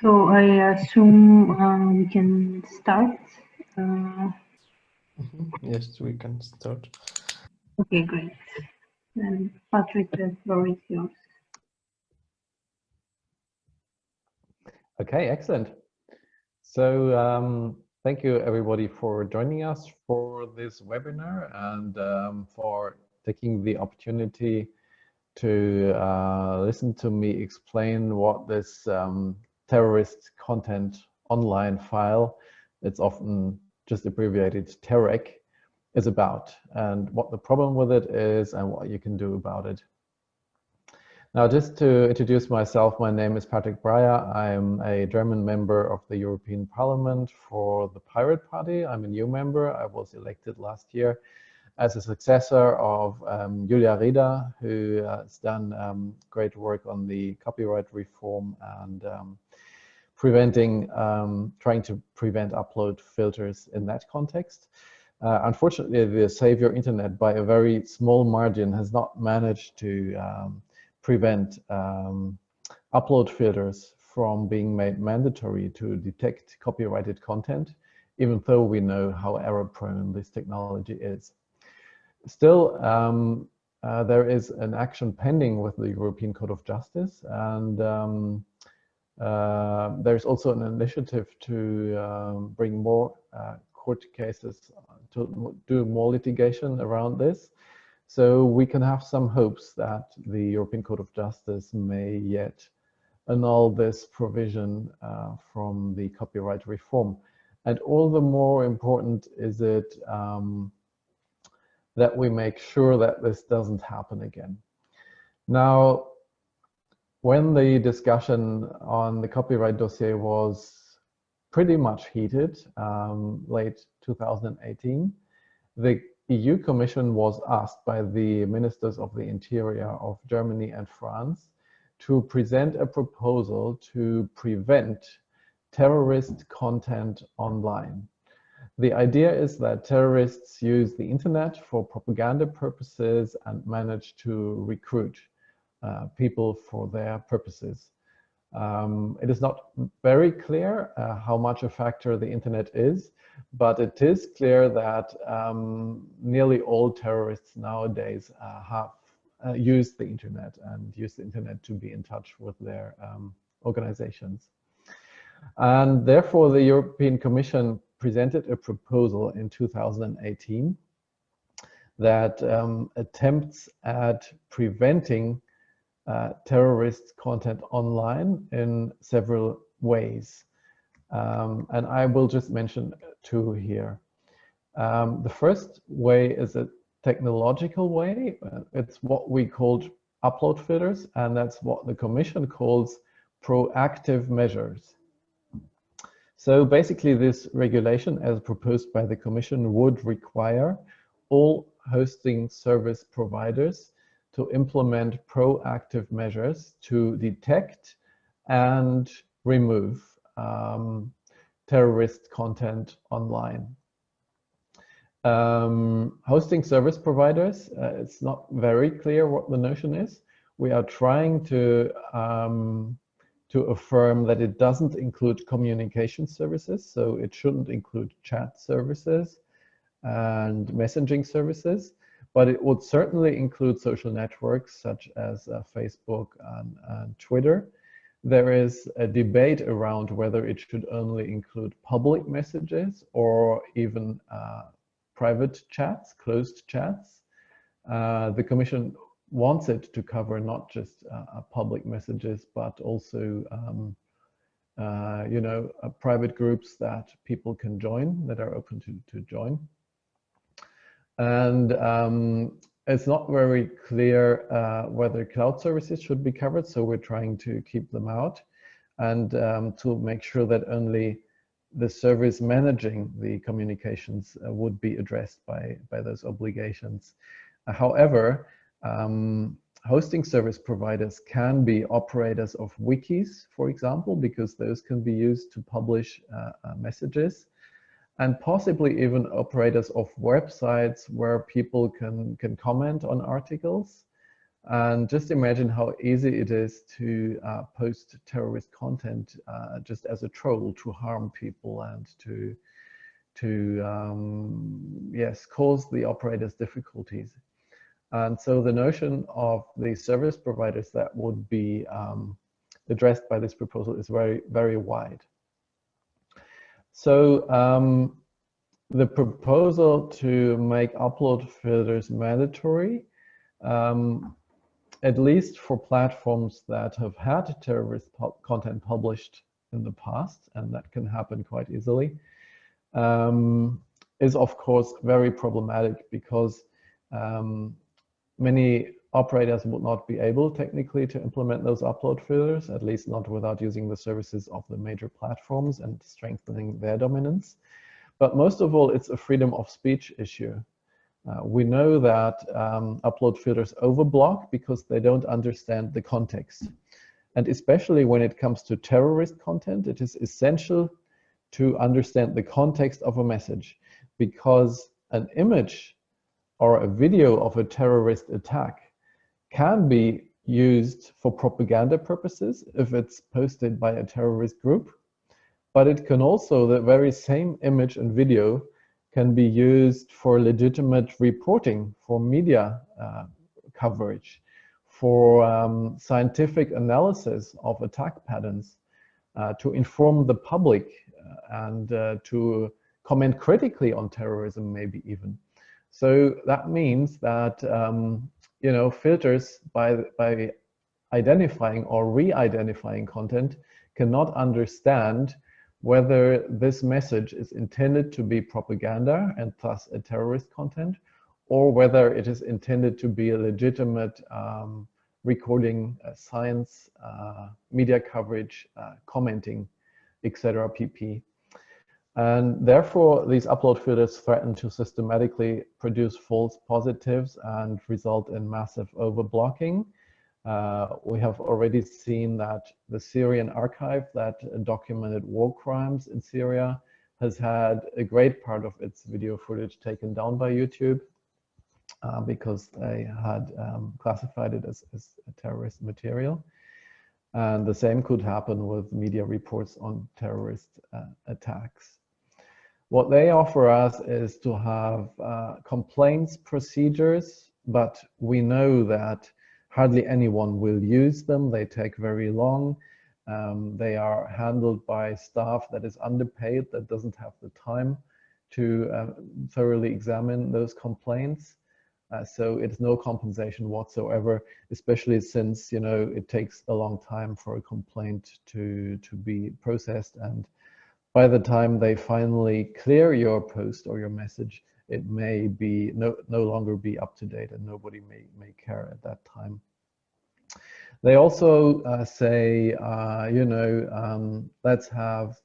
So I assume we can start. Yes, we can start. Okay, great. Then Patrick, the floor is yours. Okay, excellent. So thank you everybody for joining us for this webinar and for taking the opportunity to listen to me explain what this terrorist content online file, it's often just abbreviated TERREC, is about, and what the problem with it is and what you can do about it. Now, just to introduce myself, my name is Patrick Breyer. I'm a German member of the European Parliament for the Pirate Party. I'm a new member. I was elected last year as a successor of Julia Reda, who has done great work on the copyright reform and trying to prevent upload filters in that context. Unfortunately, the Save Your Internet, by a very small margin, has not managed to prevent upload filters from being made mandatory to detect copyrighted content, even though we know how error-prone this technology is. Still, there is an action pending with the European Court of Justice, and there's also an initiative to bring more court cases, to do more litigation around this. So we can have some hopes that the European Court of Justice may yet annul this provision from the copyright reform. And all the more important is it that we make sure that this doesn't happen again. Now, when the discussion on the copyright dossier was pretty much heated, late 2018, the EU Commission was asked by the ministers of the interior of Germany and France to present a proposal to prevent terrorist content online. The idea is that terrorists use the internet for propaganda purposes and manage to recruit people for their purposes. It is not very clear how much a factor the internet is, but it is clear that nearly all terrorists nowadays have used the internet and use the internet to be in touch with their organizations. And therefore, the European Commission presented a proposal in 2018 that attempts at preventing terrorist content online in several ways. And I will just mention two here. The first way is a technological way. It's what we called upload filters, and that's what the Commission calls proactive measures. So basically, this regulation, as proposed by the Commission, would require all hosting service providers to implement proactive measures to detect and remove terrorist content online. Hosting service providers, it's not very clear what the notion is. We are trying to affirm that it doesn't include communication services, so it shouldn't include chat services and messaging services, but it would certainly include social networks such as Facebook and Twitter. There is a debate around whether it should only include public messages or even private chats, closed chats. The Commission wants it to cover not just public messages, but also private groups that people can join, that are open to join. And it's not very clear whether cloud services should be covered, so we're trying to keep them out and to make sure that only the service managing the communications would be addressed by those obligations. However, hosting service providers can be operators of wikis, for example, because those can be used to publish messages, and possibly even operators of websites where people can comment on articles. And just imagine how easy it is to post terrorist content just as a troll to harm people and to yes, cause the operators difficulties. And so the notion of the service providers that would be addressed by this proposal is very, very wide. So the proposal to make upload filters mandatory, at least for platforms that have had terrorist content published in the past, and that can happen quite easily, is of course very problematic because many operators would not be able technically to implement those upload filters, at least not without using the services of the major platforms and strengthening their dominance. But most of all, it's a freedom of speech issue. We know that upload filters overblock because they don't understand the context. And especially when it comes to terrorist content, it is essential to understand the context of a message, because an image or a video of a terrorist attack can be used for propaganda purposes if it's posted by a terrorist group, but it can also, the very same image and video can be used for legitimate reporting, for media coverage, for scientific analysis of attack patterns, to inform the public and to comment critically on terrorism, maybe even. So that means that you know, filters by identifying or re-identifying content cannot understand whether this message is intended to be propaganda and thus a terrorist content, or whether it is intended to be a legitimate recording, science, media coverage, commenting, etc. pp. And therefore, these upload filters threaten to systematically produce false positives and result in massive overblocking. We have already seen that the Syrian archive that documented war crimes in Syria has had a great part of its video footage taken down by YouTube because they had classified it as terrorist material. And the same could happen with media reports on terrorist attacks. What they offer us is to have complaints procedures, but we know that hardly anyone will use them. They take very long. They are handled by staff that is underpaid, that doesn't have the time to thoroughly examine those complaints. So it's no compensation whatsoever, especially since, you know, it takes a long time for a complaint to be processed, and by the time they finally clear your post or your message, it may be no longer be up to date, and nobody may care at that time. They also say, you know, let's have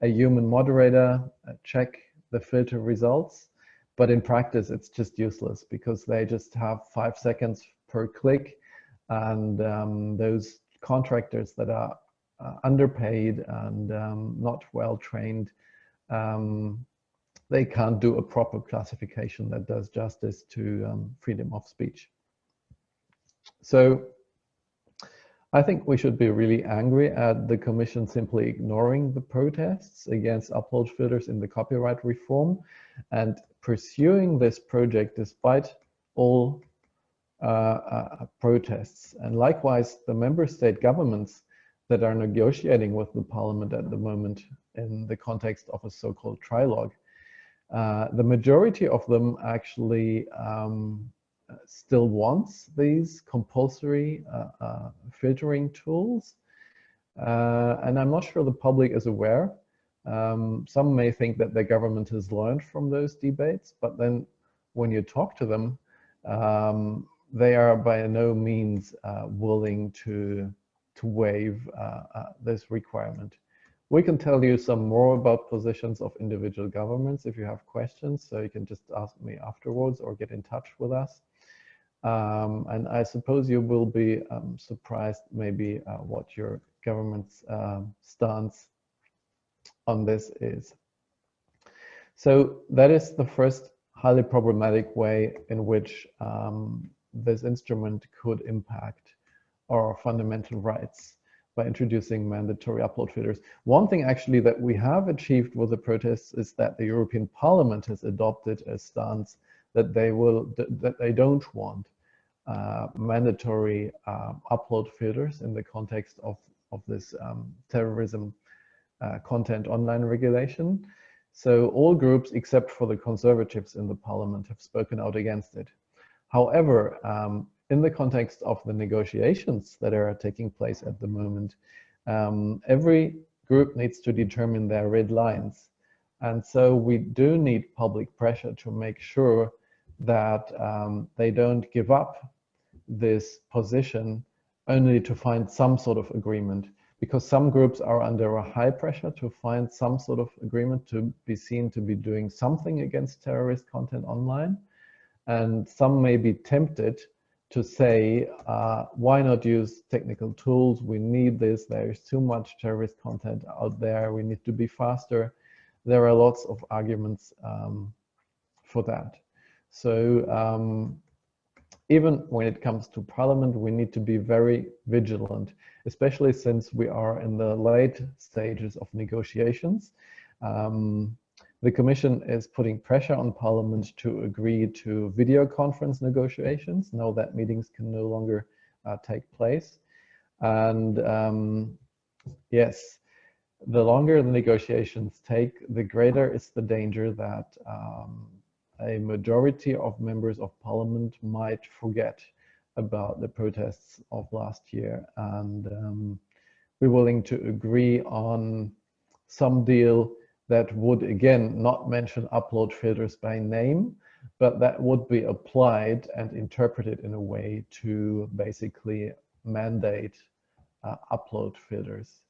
a human moderator check the filter results, but in practice it's just useless because they just have 5 seconds per click, and those contractors that are underpaid and not well trained, they can't do a proper classification that does justice to freedom of speech. So I think we should be really angry at the Commission simply ignoring the protests against upload filters in the copyright reform and pursuing this project despite all protests. And likewise, the member state governments that are negotiating with the parliament at the moment in the context of a so-called trilogue, the majority of them actually still wants these compulsory filtering tools. And I'm not sure the public is aware. Some may think that the government has learned from those debates, but then when you talk to them, they are by no means willing to waive this requirement. We can tell you some more about positions of individual governments if you have questions, so you can just ask me afterwards or get in touch with us. And I suppose you will be surprised maybe what your government's stance on this is. So that is the first highly problematic way in which this instrument could impact our fundamental rights by introducing mandatory upload filters. One thing actually that we have achieved with the protests is that the European Parliament has adopted a stance that they don't want mandatory upload filters in the context of this terrorism content online regulation. So all groups except for the conservatives in the parliament have spoken out against it. However, in the context of the negotiations that are taking place at the moment, every group needs to determine their red lines. And so we do need public pressure to make sure that they don't give up this position only to find some sort of agreement, because some groups are under a high pressure to find some sort of agreement to be seen to be doing something against terrorist content online. And some may be tempted to say, why not use technical tools? We need this. There is too much terrorist content out there. We need to be faster. There are lots of arguments for that. So even when it comes to Parliament, we need to be very vigilant, especially since we are in the late stages of negotiations. The Commission is putting pressure on Parliament to agree to video conference negotiations, now that meetings can no longer take place. And yes, the longer the negotiations take, the greater is the danger that a majority of members of Parliament might forget about the protests of last year and be willing to agree on some deal that would, again, not mention upload filters by name, but that would be applied and interpreted in a way to basically mandate upload filters.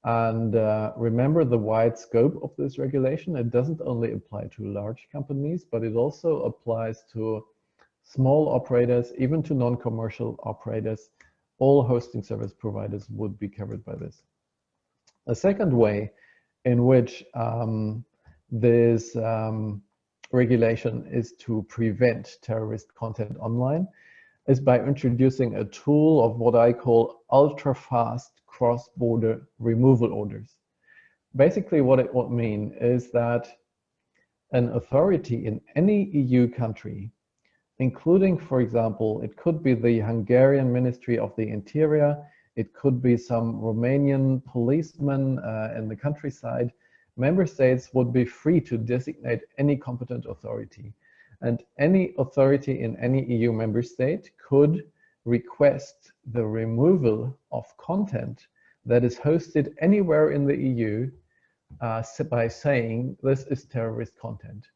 And remember the wide scope of this regulation. It doesn't only apply to large companies, but it also applies to small operators, even to non-commercial operators. All hosting service providers would be covered by this. A second way in which this regulation is to prevent terrorist content online is by introducing a tool of what I call ultra-fast cross-border removal orders. Basically, what it would mean is that an authority in any EU country, including, for example, it could be the Hungarian Ministry of the Interior, it could be some Romanian policeman in the countryside, member states would be free to designate any competent authority. And any authority in any EU member state could request the removal of content that is hosted anywhere in the EU by saying this is terrorist content.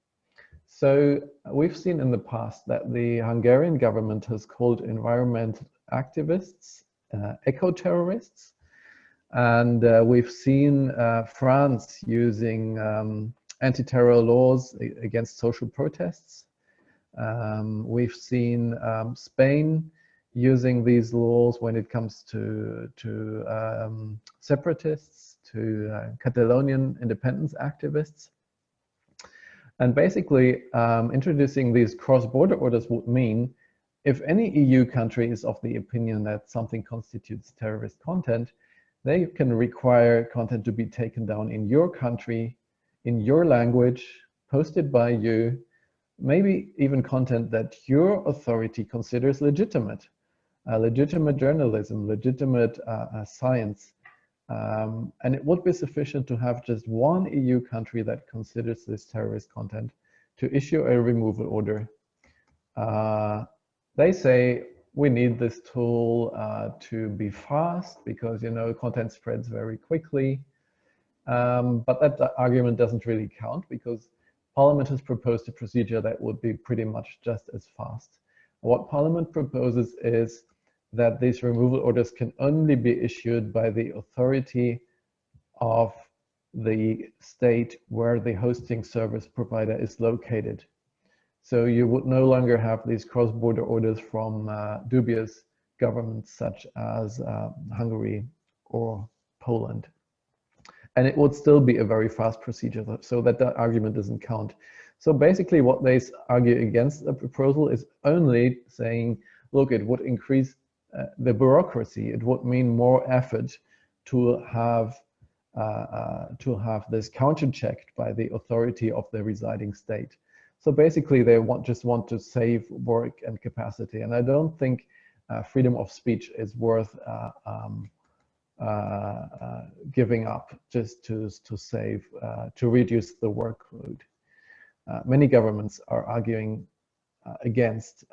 So we've seen in the past that the Hungarian government has called environmental activists eco-terrorists. And we've seen France using anti-terror laws against social protests. We've seen Spain using these laws when it comes to separatists, to Catalonian independence activists. And basically, introducing these cross-border orders would mean if any EU country is of the opinion that something constitutes terrorist content, they can require content to be taken down in your country, in your language, posted by you, maybe even content that your authority considers legitimate, legitimate journalism, legitimate science. And it would be sufficient to have just one EU country that considers this terrorist content to issue a removal order. They say we need this tool to be fast because, you know, content spreads very quickly. But that argument doesn't really count because Parliament has proposed a procedure that would be pretty much just as fast. What Parliament proposes is that these removal orders can only be issued by the authority of the state where the hosting service provider is located. So you would no longer have these cross-border orders from dubious governments such as Hungary or Poland. And it would still be a very fast procedure, so that argument doesn't count. So basically what they argue against the proposal is only saying, look, it would increase the bureaucracy. It would mean more effort to have this counter-checked by the authority of the residing state. So basically they just want to save work and capacity. And I don't think freedom of speech is worth giving up just to save, to reduce the workload. Many governments are arguing against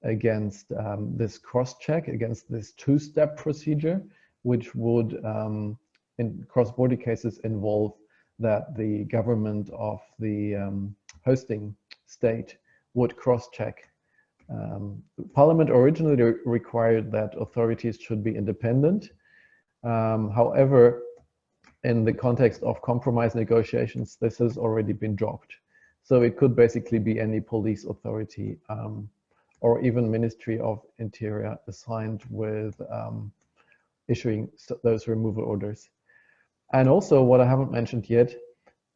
this cross-check, against this two-step procedure, which would, in cross-border cases, involve that the government of the hosting state would cross-check. Parliament originally required that authorities should be independent. However, in the context of compromise negotiations, this has already been dropped. So it could basically be any police authority or even Ministry of Interior assigned with issuing those removal orders. And also, what I haven't mentioned yet,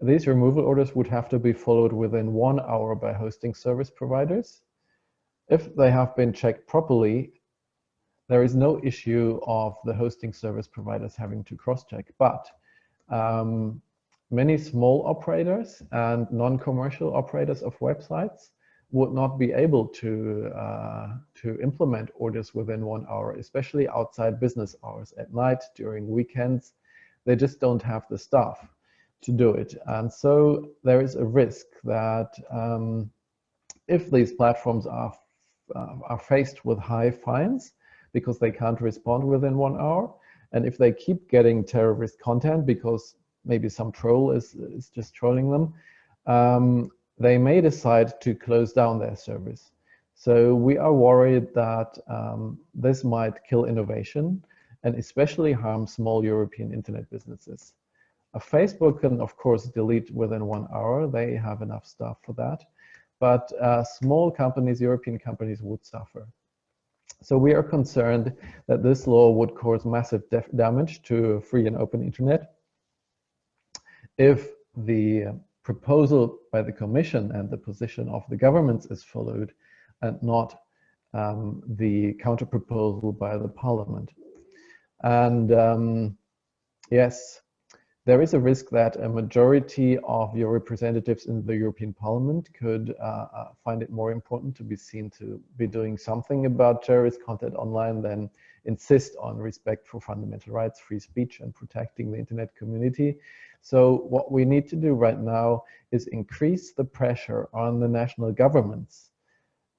these removal orders would have to be followed within 1 hour by hosting service providers. If they have been checked properly, there is no issue of the hosting service providers having to cross-check, but many small operators and non-commercial operators of websites would not be able to implement orders within 1 hour, especially outside business hours at night, during weekends. They just don't have the staff to do it. And so there is a risk that if these platforms are faced with high fines because they can't respond within 1 hour, and if they keep getting terrorist content because maybe some troll is just trolling them, they may decide to close down their service. So we are worried that this might kill innovation and especially harm small European internet businesses. Facebook can, of course, delete within 1 hour. They have enough staff for that. But small companies, European companies, would suffer. So we are concerned that this law would cause massive damage to a free and open internet if the proposal by the Commission and the position of the governments is followed and not the counter-proposal by the Parliament. And yes, there is a risk that a majority of your representatives in the European Parliament could find it more important to be seen to be doing something about terrorist content online than insist on respect for fundamental rights, free speech, and protecting the internet community. So what we need to do right now is increase the pressure on the national governments.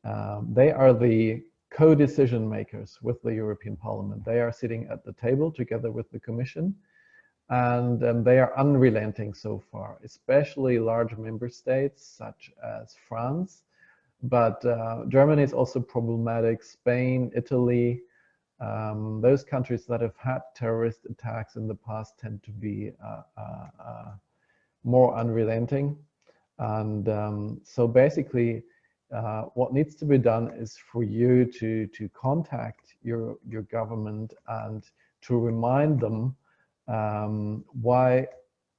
They are the co-decision makers with the European Parliament. They are sitting at the table together with the Commission. And they are unrelenting so far, especially large member states such as France. But Germany is also problematic, Spain, Italy. Those countries that have had terrorist attacks in the past tend to be more unrelenting. And so basically, what needs to be done is for you to contact your government and to remind them why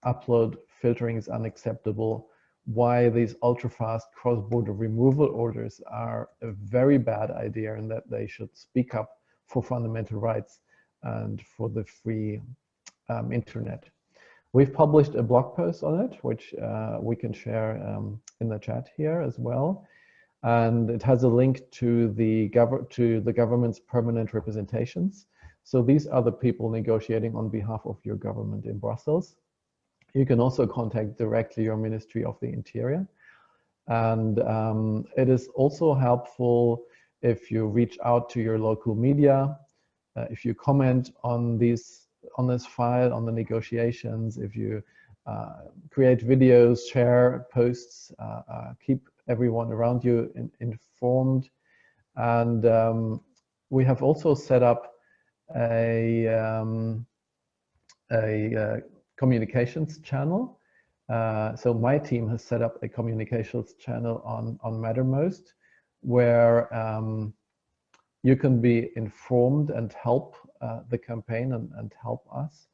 upload filtering is unacceptable, why these ultra-fast cross-border removal orders are a very bad idea, and that they should speak up for fundamental rights and for the free internet. We've published a blog post on it, which we can share in the chat here as well. And it has a link to the government's permanent representations. So these are the people negotiating on behalf of your government in Brussels. You can also contact directly your Ministry of the Interior. And it is also helpful if you reach out to your local media, if you comment on this file, on the negotiations, if you create videos, share posts, keep everyone around you informed. And we have also set up a communications channel. So my team has set up a communications channel on Mattermost, where you can be informed and help the campaign and help us.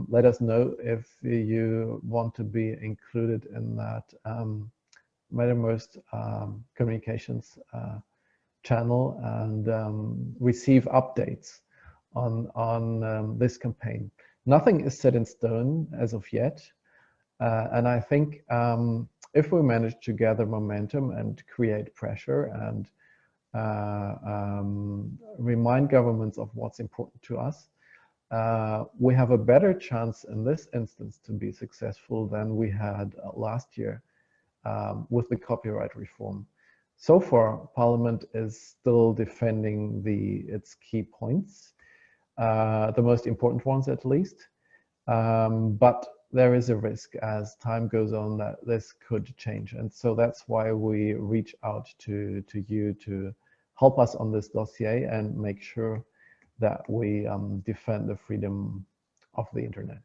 Let us know if you want to be included in that Mattermost communications channel and receive updates on this campaign. Nothing is set in stone as of yet. And I think if we manage to gather momentum and create pressure and remind governments of what's important to us, we have a better chance in this instance to be successful than we had last year with the copyright reform. So far, Parliament is still defending its key points, the most important ones at least. But there is a risk as time goes on that this could change. And so that's why we reach out to you to help us on this dossier and make sure that we defend the freedom of the internet.